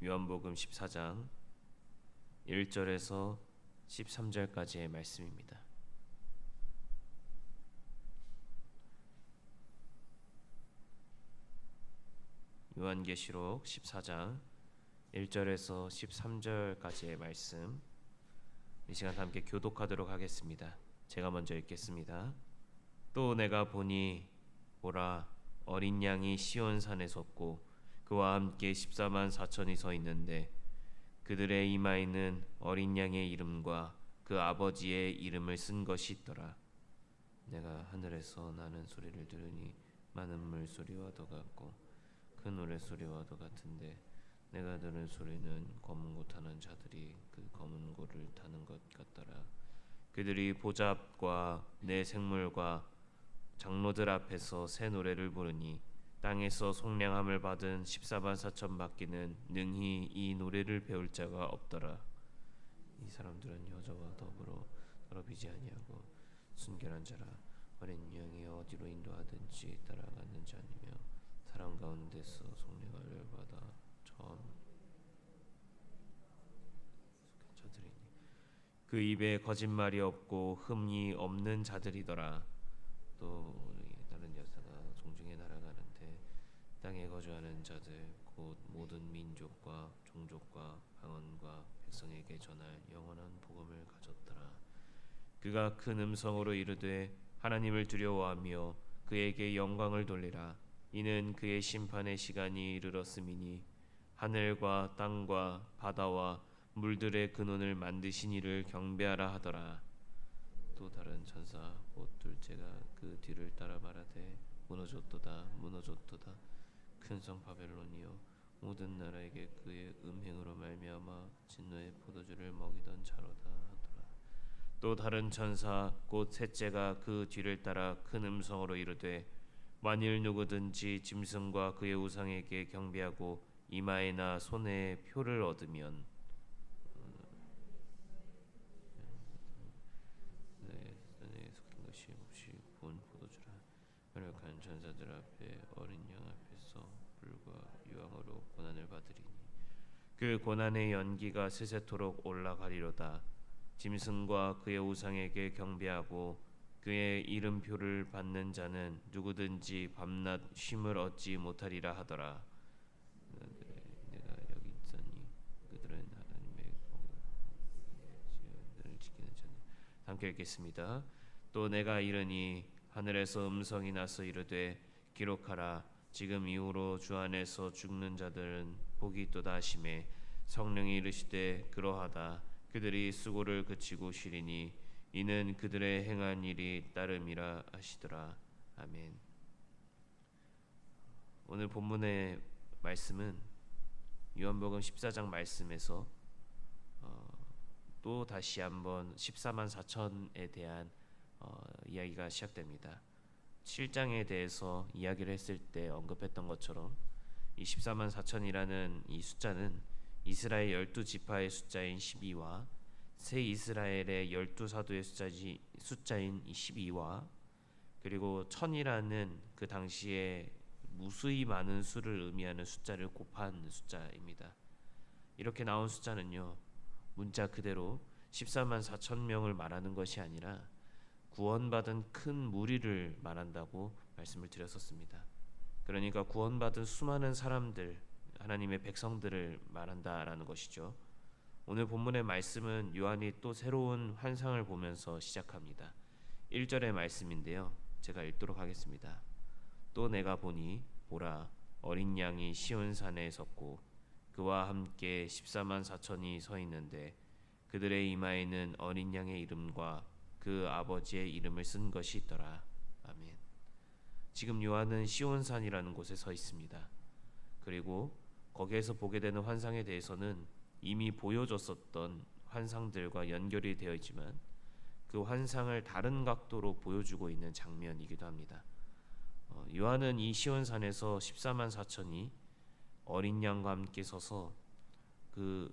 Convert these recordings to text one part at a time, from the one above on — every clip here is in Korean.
요한복음 14장 1절에서 13절까지의 말씀입니다. 요한계시록 14장 1절에서 13절까지의 말씀, 이 시간 함께 교독하도록 하겠습니다. 제가 먼저 읽겠습니다. 또 내가 보니 보라, 어린 양이 시온산에 섰고 그와 함께 14만 4천이 서 있는데 그들의 이마에는 어린 양의 이름과 그 아버지의 이름을 쓴 것이 있더라. 내가 하늘에서 나는 소리를 들으니 많은 물소리와도 같고 큰 노랫소리와도 같은데 내가 들은 소리는 검은 고 타는 자들이 그 검은 고를 타는 것 같더라. 그들이 보좌 앞과 내 생물과 장로들 앞에서 새 노래를 부르니 땅에서 속량함을 받은 14만 4천 밖에는 능히 이 노래를 배울 자가 없더라. 이 사람들은 여자와 더불어 더럽히지 아니하고 순결한 자라. 어린 양이 어디로 인도하든지 따라가는 자니며 사람 가운데서 속량함을 받아 처음 자들이니 그 입에 거짓말이 없고 흠이 없는 자들이더라. 또 다른 여사가 종중에 날아가는데 땅에 거주하는 자들 곧 모든 민족과 종족과 방언과 백성에게 전할 영원한 복음을 가졌더라. 그가 큰 음성으로 이르되 하나님을 두려워하며 그에게 영광을 돌리라. 이는 그의 심판의 시간이 이르렀음이니 하늘과 땅과 바다와 물들의 근원을 만드신 이를 경배하라 하더라. 또 다른 천사 곧 둘째가 그 뒤를 따라 말하되 무너졌도다 무너졌도다. 큰 성 바벨론이여 모든 나라에게 그의 음행으로 말미암아 진노의 포도주를 먹이던 자로다 하더라. 또 다른 천사 곧 셋째가 그 뒤를 따라 큰 음성으로 이르되 만일 누구든지 짐승과 그의 우상에게 경배하고 이마에나 손에 표를 얻으면 혈육한 천사들 앞에 어린 양 앞에서 불과 유황으로 고난을 받으리니 그 고난의 연기가 세세토록 올라가리로다. 짐승과 그의 우상에게 경배하고 그의 이름표를 받는 자는 누구든지 밤낮 쉼을 얻지 못하리라 하더라. 내가 여기 있으니 그들은 하나님의 지혜를 지키는 자는. 함께 읽겠습니다. 또 내가 이르니 하늘에서 음성이 나서 이르되 기록하라. 지금 이후로 주 안에서 죽는 자들은 복이 있도다 하시매 성령이 이르시되 그러하다. 그들이 수고를 그치고 쉬리니 이는 그들의 행한 일이 따름이라 하시더라. 아멘. 오늘 본문의 말씀은 요한복음 14장 말씀에서 또 다시 한번 14만 4천에 대한 이야기가 시작됩니다. 7장에 대해서 이야기를 했을 때 언급했던 것처럼 이 14만 4천이라는 이 숫자는 이스라엘 12지파의 숫자인 12와 새 이스라엘의 12사도의 숫자인 이 12와 그리고 1000이라는 그 당시에 무수히 많은 수를 의미하는 숫자를 곱한 숫자입니다. 이렇게 나온 숫자는요, 문자 그대로 14만 4천 명을 말하는 것이 아니라 구원받은 큰 무리를 말한다고 말씀을 드렸었습니다. 그러니까 구원받은 수많은 사람들, 하나님의 백성들을 말한다라는 것이죠. 오늘 본문의 말씀은 요한이 또 새로운 환상을 보면서 시작합니다. 1절의 말씀인데요, 제가 읽도록 하겠습니다. 또 내가 보니 보라, 어린 양이 시온산에 섰고 그와 함께 14만 4천이 서 있는데 그들의 이마에는 어린 양의 이름과 그 아버지의 이름을 쓴 것이 있더라. 아멘. 지금 요한은 시온산이라는 곳에 서 있습니다. 그리고 거기에서 보게 되는 환상에 대해서는 이미 보여줬었던 환상들과 연결이 되어 있지만 그 환상을 다른 각도로 보여주고 있는 장면이기도 합니다. 요한은 이 시온산에서 14만 4천이 어린 양과 함께 서서 그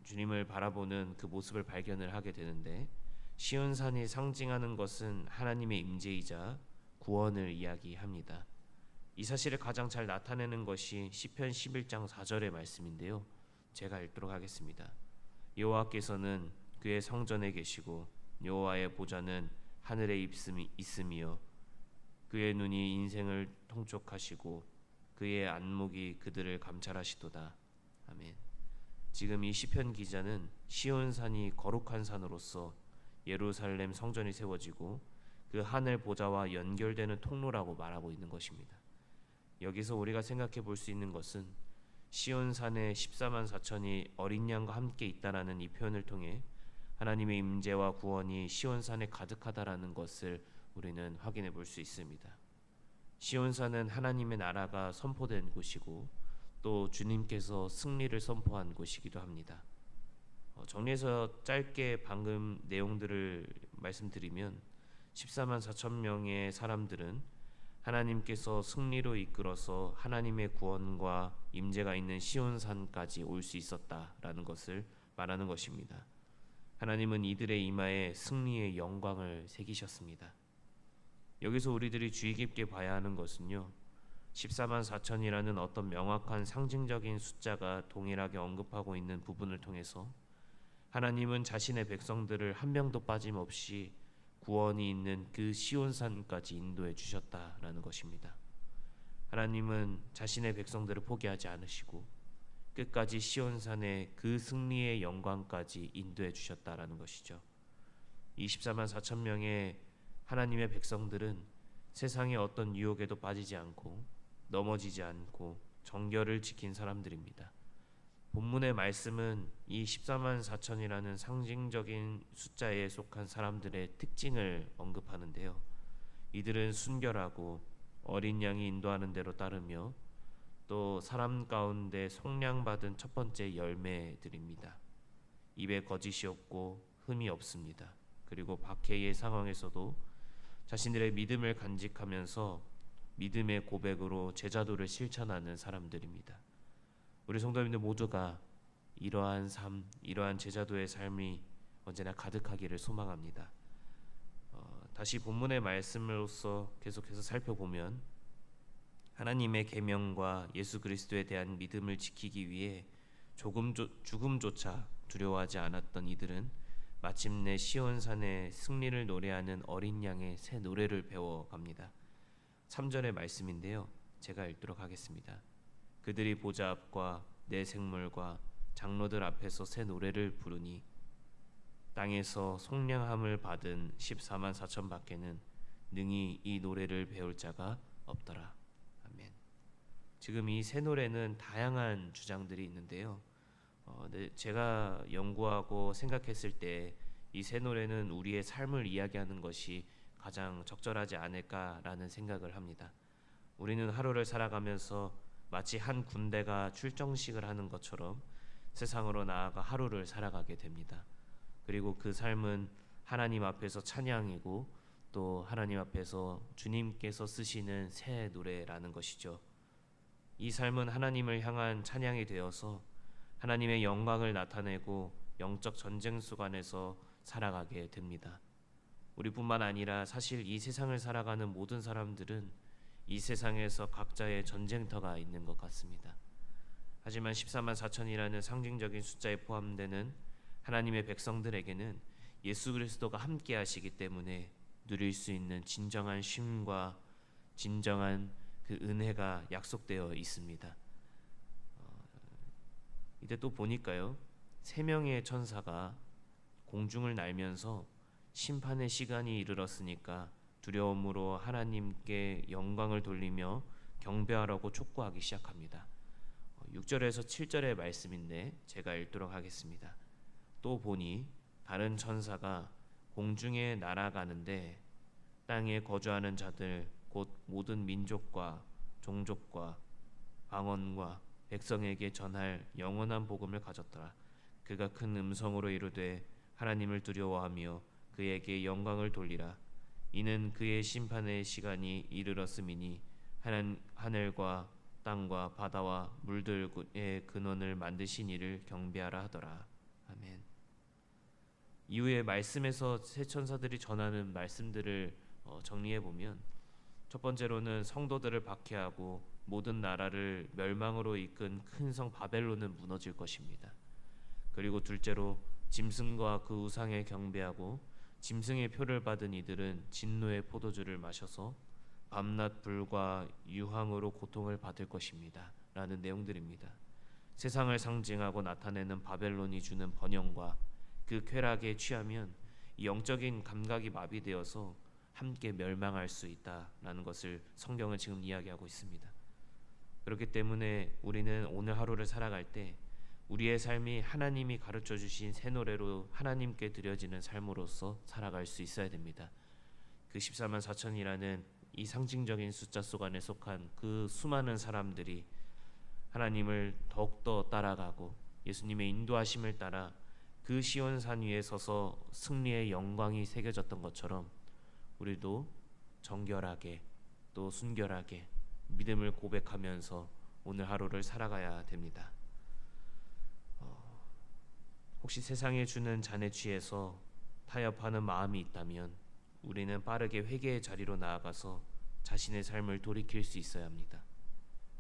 주님을 바라보는 그 모습을 발견을 하게 되는데, 시온산이 상징하는 것은 하나님의 임재이자 구원을 이야기합니다. 이 사실을 가장 잘 나타내는 것이 시편 11장 4절의 말씀인데요, 제가 읽도록 하겠습니다. 여호와께서는 그의 성전에 계시고 여호와의 보좌는 하늘에 있음이요 그의 눈이 인생을 통촉하시고 그의 안목이 그들을 감찰하시도다. 아멘. 지금 이 시편 기자는 시온산이 거룩한 산으로서 예루살렘 성전이 세워지고 그 하늘 보좌와 연결되는 통로라고 말하고 있는 것입니다. 여기서 우리가 생각해 볼 수 있는 것은 시온산에 14만 4천이 어린 양과 함께 있다라는 이 표현을 통해 하나님의 임재와 구원이 시온산에 가득하다라는 것을 우리는 확인해 볼 수 있습니다. 시온산은 하나님의 나라가 선포된 곳이고 또 주님께서 승리를 선포한 곳이기도 합니다. 정리해서 짧게 방금 내용들을 말씀드리면 14만 4천 명의 사람들은 하나님께서 승리로 이끌어서 하나님의 구원과 임재가 있는 시온산까지 올 수 있었다라는 것을 말하는 것입니다. 하나님은 이들의 이마에 승리의 영광을 새기셨습니다. 여기서 우리들이 주의 깊게 봐야 하는 것은요, 14만 4천이라는 어떤 명확한 상징적인 숫자가 동일하게 언급하고 있는 부분을 통해서 하나님은 자신의 백성들을 한 명도 빠짐없이 구원이 있는 그 시온산까지 인도해 주셨다라는 것입니다. 하나님은 자신의 백성들을 포기하지 않으시고 끝까지 시온산의 그 승리의 영광까지 인도해 주셨다라는 것이죠. 24만 4천 명의 하나님의 백성들은 세상의 어떤 유혹에도 빠지지 않고 넘어지지 않고 정결을 지킨 사람들입니다. 본문의 말씀은 이 14만 4천이라는 상징적인 숫자에 속한 사람들의 특징을 언급하는데요. 이들은 순결하고 어린 양이 인도하는 대로 따르며 또 사람 가운데 속량받은 첫 번째 열매들입니다. 입에 거짓이 없고 흠이 없습니다. 그리고 박해의 상황에서도 자신들의 믿음을 간직하면서 믿음의 고백으로 제자도를 실천하는 사람들입니다. 우리 성도님들 모두가 이러한 삶, 이러한 제자도의 삶이 언제나 가득하기를 소망합니다. 다시 본문의 말씀으로서 계속해서 살펴보면 하나님의 계명과 예수 그리스도에 대한 믿음을 지키기 위해 죽음조차 두려워하지 않았던 이들은 마침내 시온산의 승리를 노래하는 어린 양의 새 노래를 배워갑니다. 3절의 말씀인데요, 제가 읽도록 하겠습니다. 그들이 보좌 앞과 내 생물과 장로들 앞에서 새 노래를 부르니 땅에서 속량함을 받은 14만 4천 밖에는 능히 이 노래를 배울 자가 없더라. 아멘. 지금 이 새 노래는 다양한 주장들이 있는데요. 제가 연구하고 생각했을 때 이 새 노래는 우리의 삶을 이야기하는 것이 가장 적절하지 않을까라는 생각을 합니다. 우리는 하루를 살아가면서 마치 한 군대가 출정식을 하는 것처럼 세상으로 나아가 하루를 살아가게 됩니다. 그리고 그 삶은 하나님 앞에서 찬양이고 또 하나님 앞에서 주님께서 쓰시는 새 노래라는 것이죠. 이 삶은 하나님을 향한 찬양이 되어서 하나님의 영광을 나타내고 영적 전쟁 속 안에서 살아가게 됩니다. 우리뿐만 아니라 사실 이 세상을 살아가는 모든 사람들은 이 세상에서 각자의 전쟁터가 있는 것 같습니다. 하지만 14만 4천이라는 상징적인 숫자에 포함되는 하나님의 백성들에게는 예수 그리스도가 함께 하시기 때문에 누릴 수 있는 진정한 쉼과 진정한 그 은혜가 약속되어 있습니다. 이때 또 보니까요, 3명의 천사가 공중을 날면서 심판의 시간이 이르렀으니까 두려움으로 하나님께 영광을 돌리며 경배하라고 촉구하기 시작합니다. 6절에서 7절의 말씀인데 제가 읽도록 하겠습니다. 또 보니 다른 천사가 공중에 날아가는데 땅에 거주하는 자들 곧 모든 민족과 종족과 방언과 백성에게 전할 영원한 복음을 가졌더라. 그가 큰 음성으로 이르되 하나님을 두려워하며 그에게 영광을 돌리라. 이는 그의 심판의 시간이 이르렀음이니 하늘과 땅과 바다와 물들의 근원을 만드신 이를 경배하라 하더라. 아멘. 이후에 말씀에서 세 천사들이 전하는 말씀들을 정리해 보면 첫 번째로는 성도들을 박해하고 모든 나라를 멸망으로 이끈 큰 성 바벨론은 무너질 것입니다. 그리고 둘째로 짐승과 그 우상에 경배하고 짐승의 표를 받은 이들은 진노의 포도주를 마셔서 밤낮 불과 유황으로 고통을 받을 것입니다. 라는 내용들입니다. 세상을 상징하고 나타내는 바벨론이 주는 번영과 그 쾌락에 취하면 영적인 감각이 마비되어서 함께 멸망할 수 있다라는 것을 성경은 지금 이야기하고 있습니다. 그렇기 때문에 우리는 오늘 하루를 살아갈 때 우리의 삶이 하나님이 가르쳐 주신 새 노래로 하나님께 드려지는 삶으로서 살아갈 수 있어야 됩니다. 그 14만 4천이라는 이 상징적인 숫자 속 안에 속한 그 수많은 사람들이 하나님을 더욱더 따라가고 예수님의 인도하심을 따라 그 시온산 위에 서서 승리의 영광이 새겨졌던 것처럼 우리도 정결하게 또 순결하게 믿음을 고백하면서 오늘 하루를 살아가야 됩니다. 혹시 세상에 주는 잔에 취해서 타협하는 마음이 있다면 우리는 빠르게 회개의 자리로 나아가서 자신의 삶을 돌이킬 수 있어야 합니다.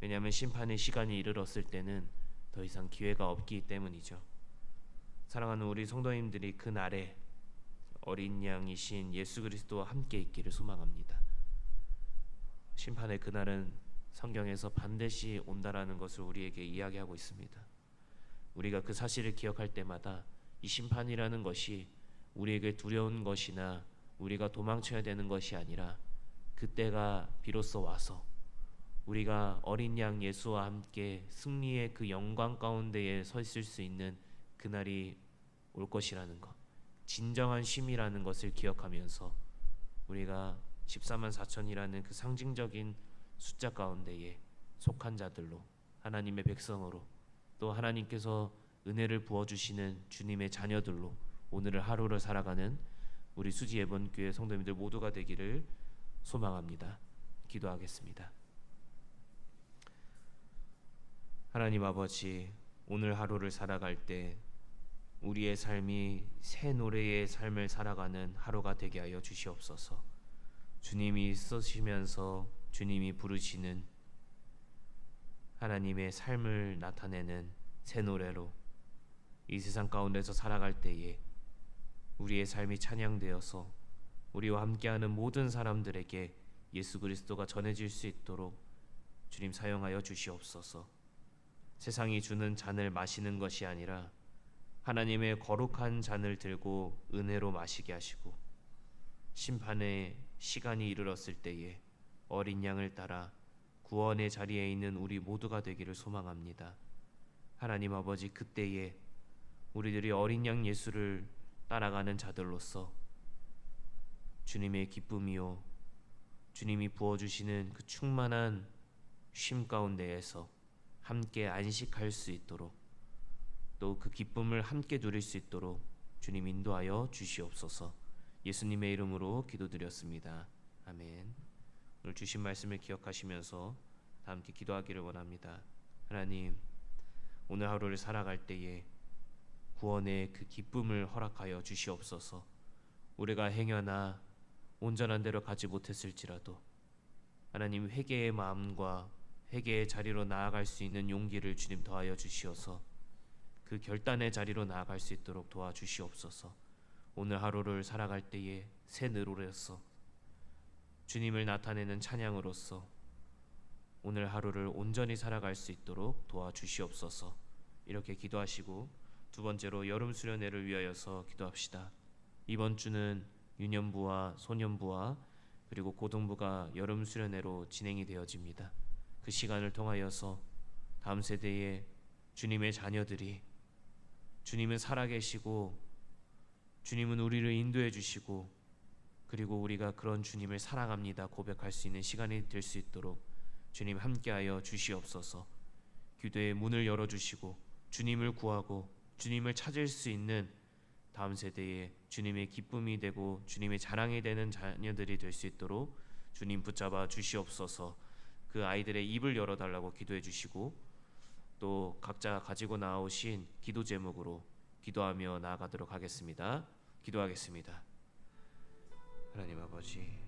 왜냐하면 심판의 시간이 이르렀을 때는 더 이상 기회가 없기 때문이죠. 사랑하는 우리 성도님들이 그 날에 어린 양이신 예수 그리스도와 함께 있기를 소망합니다. 심판의 그날은 성경에서 반드시 온다라는 것을 우리에게 이야기하고 있습니다. 우리가 그 사실을 기억할 때마다 이 심판이라는 것이 우리에게 두려운 것이나 우리가 도망쳐야 되는 것이 아니라 그때가 비로소 와서 우리가 어린 양 예수와 함께 승리의 그 영광 가운데에 서 있을 수 있는 그날이 올 것이라는 것, 진정한 쉼이라는 것을 기억하면서 우리가 14만 4천이라는 그 상징적인 숫자 가운데에 속한 자들로 하나님의 백성으로 또 하나님께서 은혜를 부어주시는 주님의 자녀들로 오늘을 하루를 살아가는 우리 수지 예번교회 성도님들 모두가 되기를 소망합니다. 기도하겠습니다. 하나님 아버지, 오늘 하루를 살아갈 때 우리의 삶이 새 노래의 삶을 살아가는 하루가 되게 하여 주시옵소서. 주님이 쓰시면서 주님이 부르시는 하나님의 삶을 나타내는 새 노래로 이 세상 가운데서 살아갈 때에 우리의 삶이 찬양되어서 우리와 함께하는 모든 사람들에게 예수 그리스도가 전해질 수 있도록 주님 사용하여 주시옵소서. 세상이 주는 잔을 마시는 것이 아니라 하나님의 거룩한 잔을 들고 은혜로 마시게 하시고 심판의 시간이 이르렀을 때에 어린 양을 따라 구원의 자리에 있는 우리 모두가 되기를 소망합니다. 하나님 아버지, 그때에 우리들이 어린 양 예수를 따라가는 자들로서 주님의 기쁨이요 주님이 부어주시는 그 충만한 쉼 가운데에서 함께 안식할 수 있도록 또 그 기쁨을 함께 누릴 수 있도록 주님 인도하여 주시옵소서. 예수님의 이름으로 기도드렸습니다. 아멘. 오늘 주신 말씀을 기억하시면서 다 함께 기도하기를 원합니다. 하나님, 오늘 하루를 살아갈 때에 구원의 그 기쁨을 허락하여 주시옵소서. 우리가 행여나 온전한 대로 가지 못했을지라도 하나님, 회개의 마음과 회개의 자리로 나아갈 수 있는 용기를 주님 더하여 주시어서 그 결단의 자리로 나아갈 수 있도록 도와주시옵소서. 오늘 하루를 살아갈 때에 새 노래로서 주님을 나타내는 찬양으로서 오늘 하루를 온전히 살아갈 수 있도록 도와주시옵소서. 이렇게 기도하시고 두 번째로 여름 수련회를 위하여서 기도합시다. 이번 주는 유년부와 소년부와 그리고 고등부가 여름 수련회로 진행이 되어집니다. 그 시간을 통하여서 다음 세대의 주님의 자녀들이 주님은 살아계시고 주님은 우리를 인도해 주시고 그리고 우리가 그런 주님을 사랑합니다 고백할 수 있는 시간이 될 수 있도록 주님 함께하여 주시옵소서. 기도의 문을 열어주시고 주님을 구하고 주님을 찾을 수 있는 다음 세대에 주님의 기쁨이 되고 주님의 자랑이 되는 자녀들이 될 수 있도록 주님 붙잡아 주시옵소서. 그 아이들의 입을 열어달라고 기도해 주시고 또 각자 가지고 나오신 기도 제목으로 기도하며 나아가도록 하겠습니다. 기도하겠습니다. 하나님 아버지,